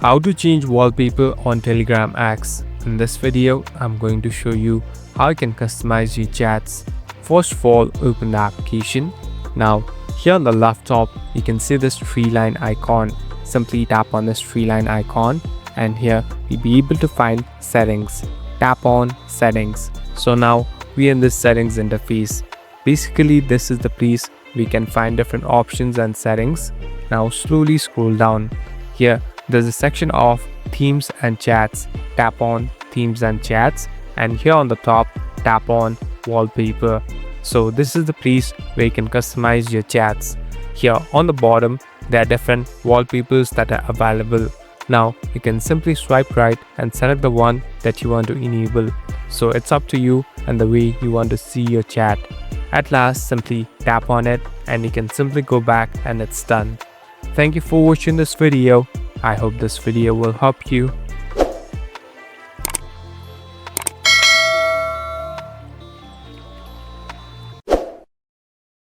How to change wallpaper on Telegram X. In this video, I'm going to show you how you can customize your chats. First of all, open the application. Now, here on the left top, you can see this tree line icon. Simply tap on this tree line icon and here you'll be able to find settings. Tap on settings. So now we are in this settings interface. Basically, this is the place we can find different options and settings. Now slowly scroll down. Here there's a section of themes and chats. Tap on themes and chats and here on the top tap on wallpaper. So this is the place where you can customize your chats. Here on the bottom there are different wallpapers that are available. Now you can simply swipe right and select the one that you want to enable. So it's up to you and the way you want to see your chat. At last, simply tap on it and you can simply go back and it's done. Thank you for watching this video. I hope this video will help you.